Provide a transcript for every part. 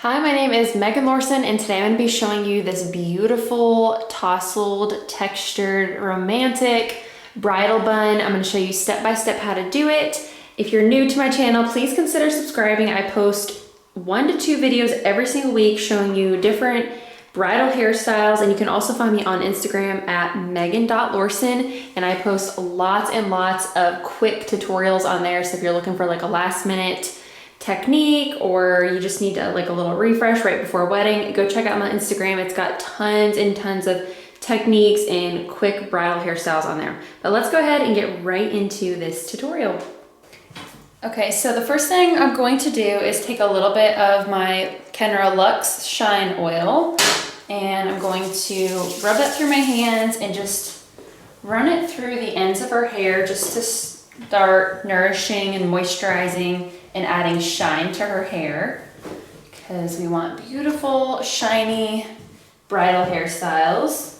Hi, my name is Megan Lorson, and today I'm going to be showing you this beautiful, tousled, textured, romantic bridal bun. I'm going to show you step by step how to do it. If you're new to my channel, please consider subscribing. I post 1 to 2 videos every single week showing you different bridal hairstyles, and you can also find me on Instagram at megan.lorson, and I post lots and lots of quick tutorials on there. So if you're looking for like a last minute technique or you just need to like a little refresh right before a wedding, go check out my Instagram. It's got tons and tons of techniques and quick bridal hairstyles on there. But let's go ahead and get right into this tutorial. Okay, so the first thing I'm going to do is take a little bit of my Kenra Luxe Shine Oil, and I'm going to rub that through my hands and just run it through the ends of her hair just to start nourishing and moisturizing and adding shine to her hair, because we want beautiful, shiny bridal hairstyles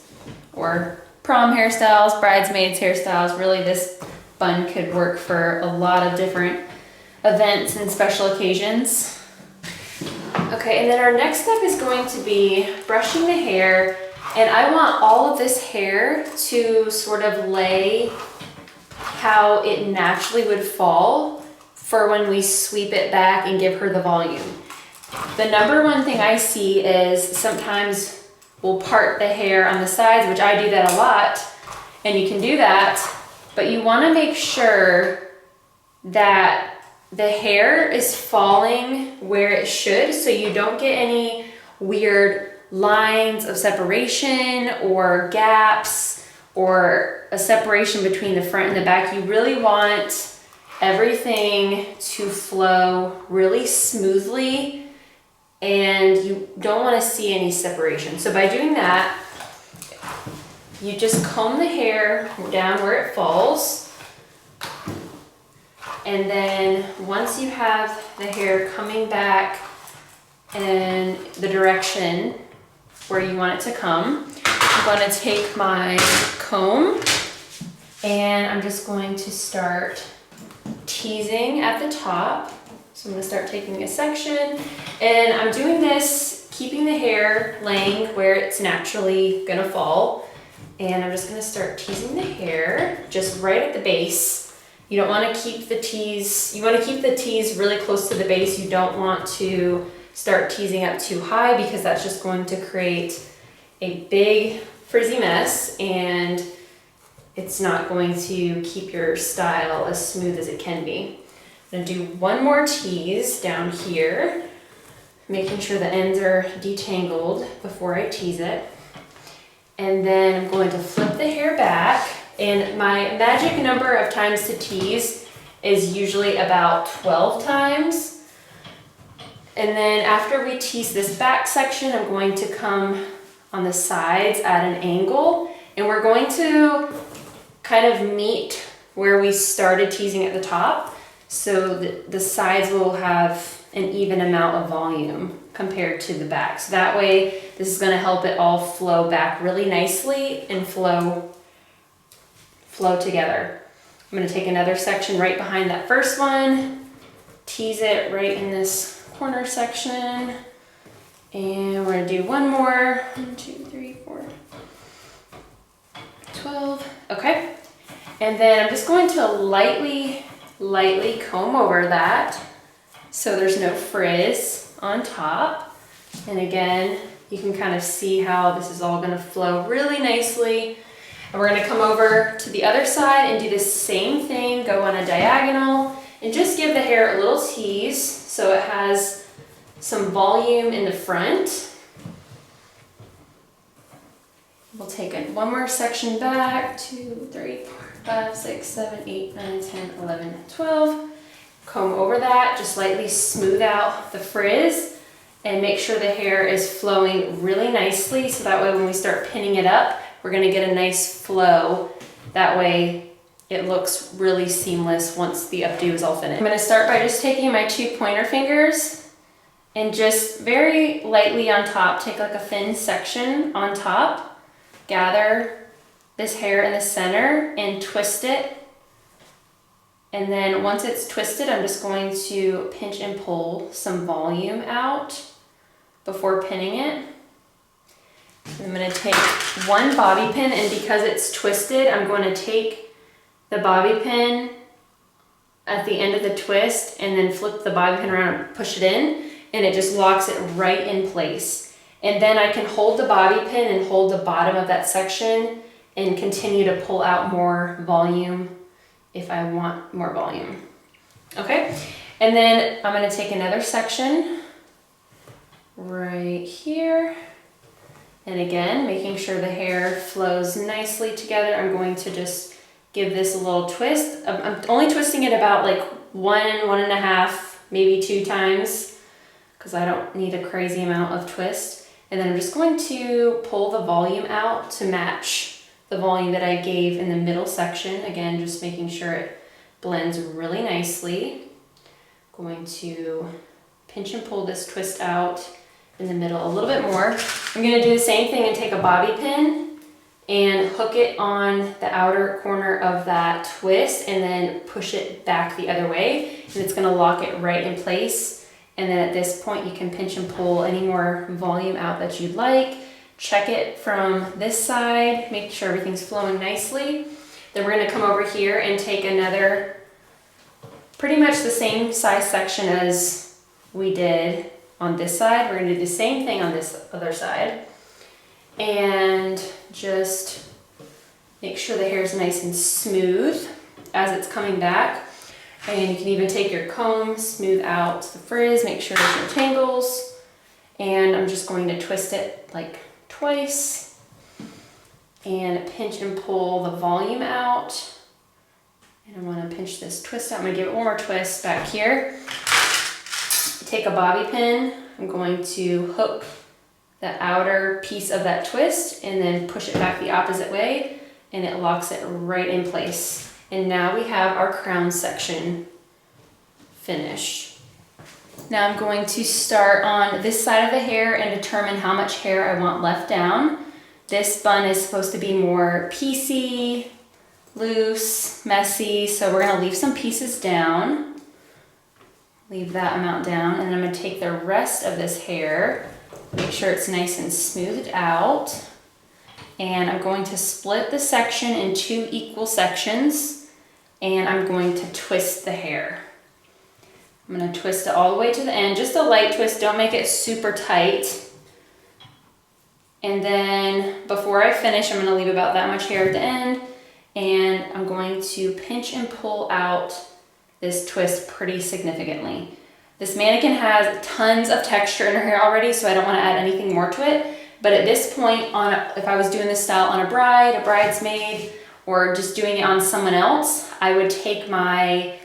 or prom hairstyles, bridesmaids hairstyles. Really, this bun could work for a lot of different events and special occasions. Okay, and then our next step is going to be brushing the hair, and I want all of this hair to sort of lay how it naturally would fall for when we sweep it back and give her the volume. The number one thing I see is sometimes we'll part the hair on the sides, which I do that a lot, and you can do that, but you want to make sure that the hair is falling where it should, so you don't get any weird lines of separation or gaps or a separation between the front and the back. You really want everything to flow really smoothly, and you don't want to see any separation. So by doing that, you just comb the hair down where it falls, and then once you have the hair coming back in the direction where you want it to come, I'm going to take my comb and I'm just going to start teasing at the top. So I'm going to start taking a section, and I'm doing this keeping the hair laying where it's naturally going to fall, and I'm just going to start teasing the hair just right at the base. You don't want to keep the tease, you want to keep the tease really close to the base. You don't want to start teasing up too high, because that's just going to create a big frizzy mess, and it's not going to keep your style as smooth as it can be. I'm gonna do one more tease down here, making sure the ends are detangled before I tease it. And then I'm going to flip the hair back, and my magic number of times to tease is usually about 12 times. And then after we tease this back section, I'm going to come on the sides at an angle, and we're going to kind of meet where we started teasing at the top, so the sides will have an even amount of volume compared to the back. So that way, this is going to help it all flow back really nicely and flow together. I'm going to take another section right behind that first one, tease it right in this corner section, and we're going to do one more. 1, 2, 3, 4, 12. Okay. And then I'm just going to lightly comb over that so there's no frizz on top. And again, you can kind of see how this is all going to flow really nicely. And we're going to come over to the other side and do the same thing, go on a diagonal, and just give the hair a little tease so it has some volume in the front. We'll take one more section back, 2, 3, 4, 5, 6, 7, 8, 9, 10, 11, 12. Comb over that, just lightly smooth out the frizz and make sure the hair is flowing really nicely, so that way when we start pinning it up, we're going to get a nice flow. That way it looks really seamless once the updo is all finished. I'm going to start by just taking my 2 pointer fingers and just very lightly on top, take like a thin section on top, gather this hair in the center and twist it. And then once it's twisted, I'm just going to pinch and pull some volume out before pinning it. I'm going to take one bobby pin, and because it's twisted, I'm going to take the bobby pin at the end of the twist and then flip the bobby pin around and push it in, and it just locks it right in place. And then I can hold the bobby pin and hold the bottom of that section and continue to pull out more volume if I want more volume. Okay, and then I'm going to take another section right here. And again, making sure the hair flows nicely together, I'm going to just give this a little twist. I'm only twisting it about like 1.5, maybe 2 times, because I don't need a crazy amount of twist. And then I'm just going to pull the volume out to match the volume that I gave in the middle section. Again, just making sure it blends really nicely. Going to pinch and pull this twist out in the middle a little bit more. I'm going to do the same thing and take a bobby pin and hook it on the outer corner of that twist and then push it back the other way, and it's going to lock it right in place. And then at this point you can pinch and pull any more volume out that you'd like. Check it from this side, make sure everything's flowing nicely. Then we're going to come over here and take another, pretty much the same size section as we did on this side. We're going to do the same thing on this other side, and just make sure the hair is nice and smooth as it's coming back. And you can even take your comb, smooth out the frizz, make sure there's no tangles. And I'm just going to twist it like twice and pinch and pull the volume out. And I want to pinch this twist out. I'm going to give it one more twist back here. Take a bobby pin, I'm going to hook the outer piece of that twist and then push it back the opposite way, and it locks it right in place. And now we have our crown section finished. Now I'm going to start on this side of the hair and determine how much hair I want left down. This bun is supposed to be more piecey, loose, messy, so we're going to leave some pieces down. Leave that amount down, and then I'm going to take the rest of this hair, make sure it's nice and smoothed out, and I'm going to split the section in 2 equal sections, and I'm going to twist the hair. I'm going to twist it all the way to the end, just a light twist, don't make it super tight. And then before I finish, I'm going to leave about that much hair at the end, and I'm going to pinch and pull out this twist pretty significantly. This mannequin has tons of texture in her hair already, so I don't want to add anything more to it. But at this point, if I was doing this style on a bride, a bridesmaid, or just doing it on someone else, I would take my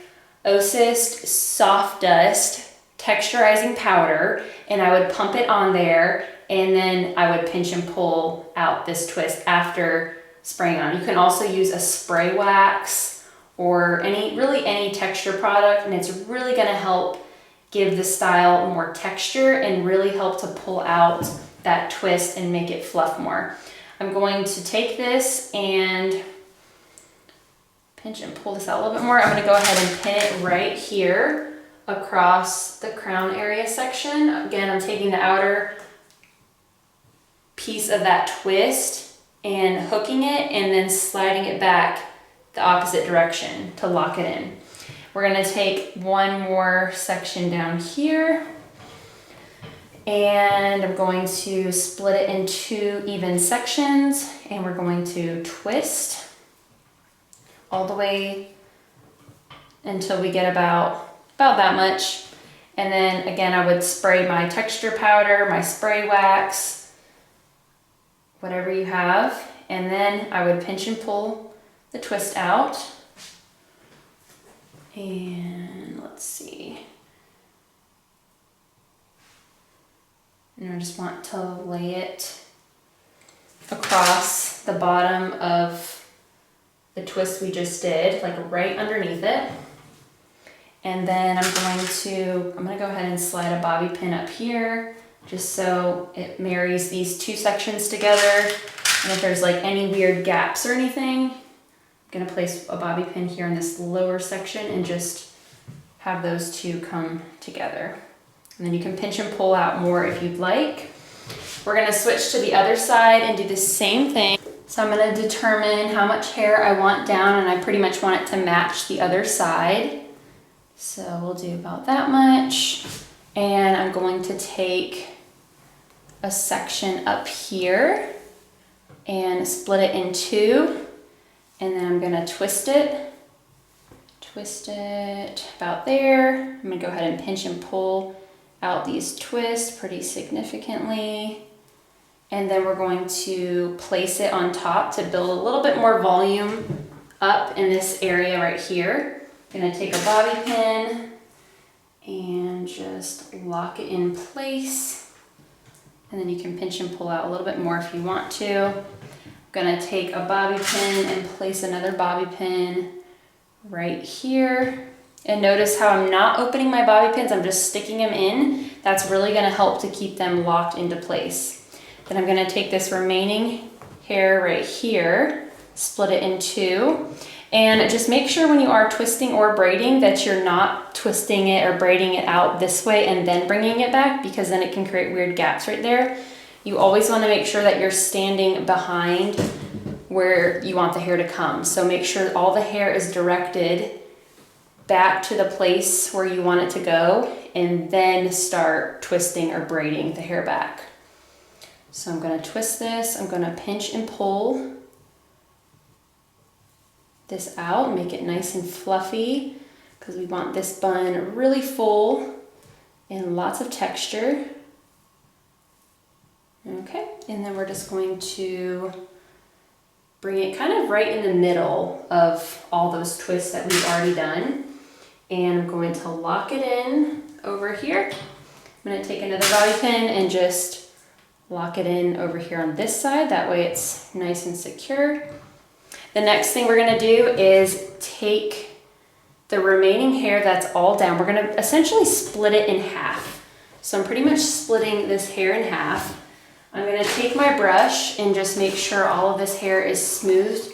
Osist Soft Dust texturizing powder and I would pump it on there, and then I would pinch and pull out this twist after spraying on. You can also use a spray wax or really any texture product, and it's really going to help give the style more texture and really help to pull out that twist and make it fluff more. I'm going to take this and pinch and pull this out a little bit more. I'm going to go ahead and pin it right here across the crown area section. Again, I'm taking the outer piece of that twist and hooking it and then sliding it back the opposite direction to lock it in. We're going to take one more section down here, and I'm going to split it in 2 even sections, and we're going to twist all the way until we get about that much. And then again, I would spray my texture powder, my spray wax, whatever you have, and then I would pinch and pull the twist out. And let's see. And I just want to lay it across the bottom of the twist we just did, like right underneath it. And then I'm going to go ahead and slide a bobby pin up here just so it marries these 2 sections together. And if there's like any weird gaps or anything, I'm going to place a bobby pin here in this lower section and just have those 2 come together. And then you can pinch and pull out more if you'd like. We're gonna switch to the other side and do the same thing. So I'm gonna determine how much hair I want down, and I pretty much want it to match the other side. So we'll do about that much. And I'm going to take a section up here and split it in two. And then I'm gonna twist it about there. I'm gonna go ahead and pinch and pull out these twists pretty significantly. And then we're going to place it on top to build a little bit more volume up in this area right here. I'm gonna take a bobby pin and just lock it in place. And then you can pinch and pull out a little bit more if you want to. I'm gonna take a bobby pin and place another bobby pin right here. And notice how I'm not opening my bobby pins, I'm just sticking them in. That's really gonna help to keep them locked into place. Then I'm gonna take this remaining hair right here, split it in two, and just make sure when you are twisting or braiding that you're not twisting it or braiding it out this way and then bringing it back, because then it can create weird gaps right there. You always wanna make sure that you're standing behind where you want the hair to come. So make sure all the hair is directed back to the place where you want it to go, and then start twisting or braiding the hair back. So I'm gonna twist this, I'm gonna pinch and pull this out, make it nice and fluffy, because we want this bun really full and lots of texture. Okay, and then we're just going to bring it kind of right in the middle of all those twists that we've already done. And I'm going to lock it in over here. I'm gonna take another bobby pin and just lock it in over here on this side. That way it's nice and secure. The next thing we're gonna do is take the remaining hair that's all down. We're gonna essentially split it in half. So I'm pretty much splitting this hair in half. I'm gonna take my brush and just make sure all of this hair is smoothed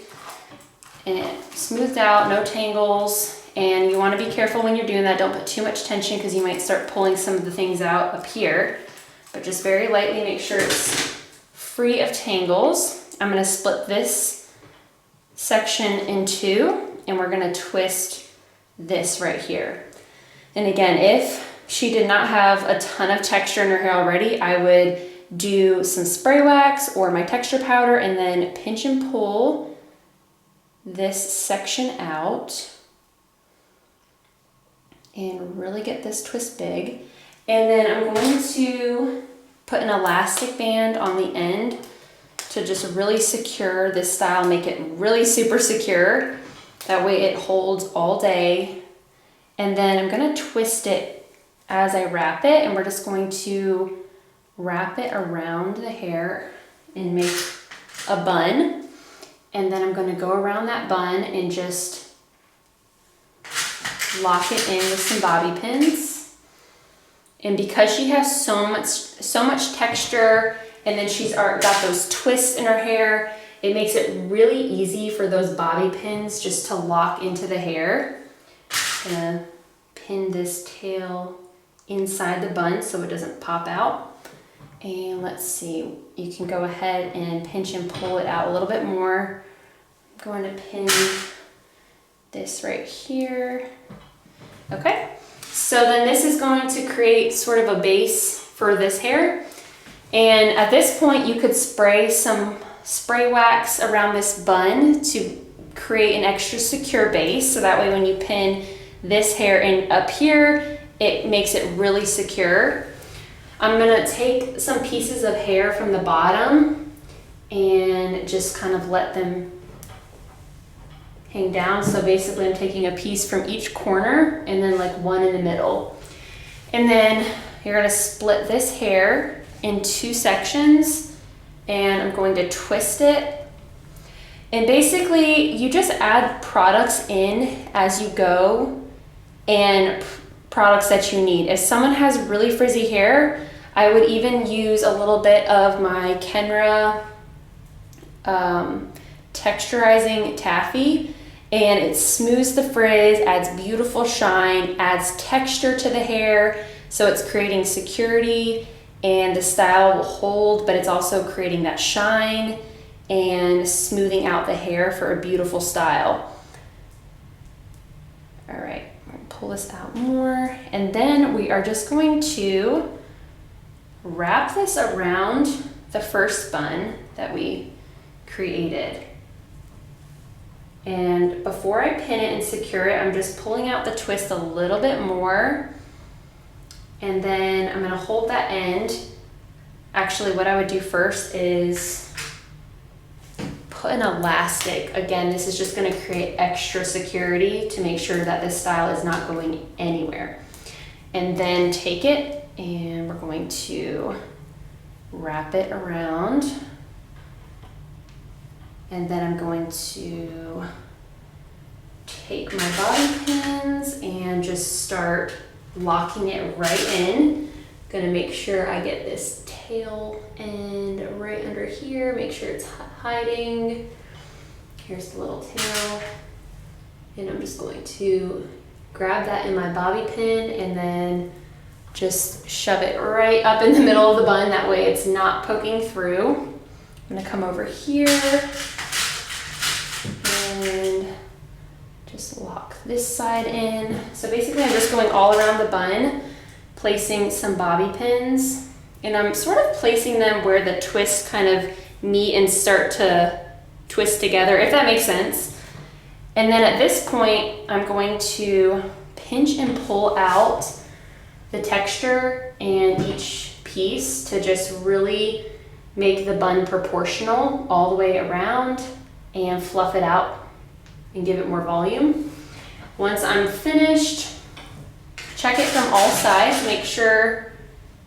out, no tangles. And you want to be careful when you're doing that. Don't put too much tension, because you might start pulling some of the things out up here. But just very lightly make sure it's free of tangles. I'm going to split this section in two, and we're going to twist this right here. And again, if she did not have a ton of texture in her hair already, I would do some spray wax or my texture powder and then pinch and pull this section out and really get this twist big. And then I'm going to put an elastic band on the end to just really secure this style, make it really super secure. That way it holds all day. And then I'm gonna twist it as I wrap it, and we're just going to wrap it around the hair and make a bun. And then I'm gonna go around that bun and just lock it in with some bobby pins. And because she has so much texture, and then she's got those twists in her hair, it makes it really easy for those bobby pins just to lock into the hair. I'm gonna pin this tail inside the bun so it doesn't pop out. And let's see, you can go ahead and pinch and pull it out a little bit more. I'm going to pin this right here. Okay, so then this is going to create sort of a base for this hair. And at this point you could spray some spray wax around this bun to create an extra secure base, so that way when you pin this hair in up here, it makes it really secure. I'm gonna take some pieces of hair from the bottom and just kind of let them hang down. So basically I'm taking a piece from each corner and then like one in the middle. And then you're gonna split this hair in two sections, and I'm going to twist it. And basically you just add products in as you go, and products that you need. If someone has really frizzy hair, I would even use a little bit of my Kenra texturizing taffy, and it smooths the frizz, adds beautiful shine, adds texture to the hair. So it's creating security and the style will hold, but it's also creating that shine and smoothing out the hair for a beautiful style. All right, I'm gonna pull this out more. And then we are just going to wrap this around the first bun that we created. And before I pin it and secure it, I'm just pulling out the twist a little bit more. And then I'm gonna hold that end. Actually, what I would do first is put an elastic. Again, this is just gonna create extra security to make sure that this style is not going anywhere. And then take it and we're going to wrap it around. And then I'm going to take my bobby pins and just start locking it right in. Gonna make sure I get this tail end right under here, make sure it's hiding. Here's the little tail. And I'm just going to grab that in my bobby pin and then just shove it right up in the middle of the bun. That way it's not poking through. I'm gonna come over here and just lock this side in. So basically I'm just going all around the bun, placing some bobby pins, and I'm sort of placing them where the twists kind of meet and start to twist together, if that makes sense. And then at this point, I'm going to pinch and pull out the texture and each piece to just really make the bun proportional all the way around and fluff it out and give it more volume. Once I'm finished, check it from all sides, make sure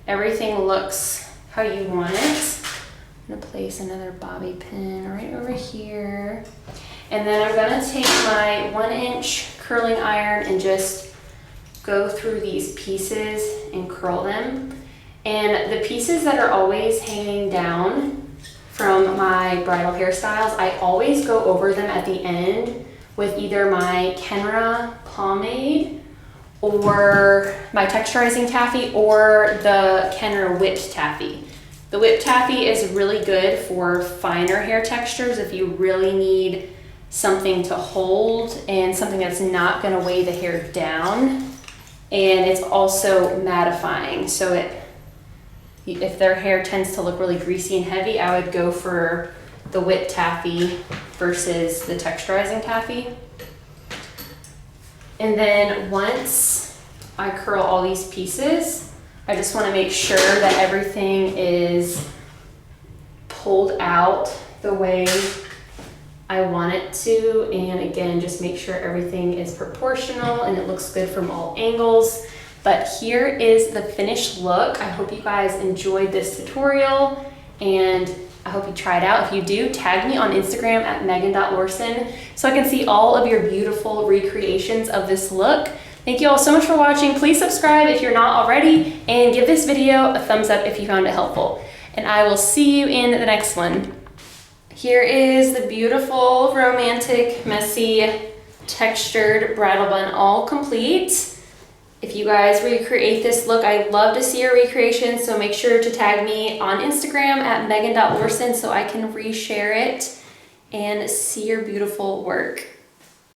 everything looks how you want it. I'm gonna place another bobby pin right over here. And then I'm gonna take my 1-inch curling iron and just go through these pieces and curl them. And the pieces that are always hanging down from my bridal hairstyles, I always go over them at the end with either my Kenra pomade or my texturizing taffy or the Kenra whipped taffy. The whipped taffy is really good for finer hair textures if you really need something to hold and something that's not gonna weigh the hair down. And it's also mattifying, so if their hair tends to look really greasy and heavy, I would go for the whipped taffy versus the texturizing taffy. And then once I curl all these pieces, I just want to make sure that everything is pulled out the way I want it to. And again, just make sure everything is proportional and it looks good from all angles. But here is the finished look. I hope you guys enjoyed this tutorial and I hope you try it out. If you do, tag me on Instagram at megan.lorson so I can see all of your beautiful recreations of this look. Thank you all so much for watching. Please subscribe if you're not already and give this video a thumbs up if you found it helpful. And I will see you in the next one. Here is the beautiful, romantic, messy, textured bridal bun all complete. If you guys recreate this look, I'd love to see your recreation, so make sure to tag me on Instagram at megan.lorson so I can reshare it and see your beautiful work.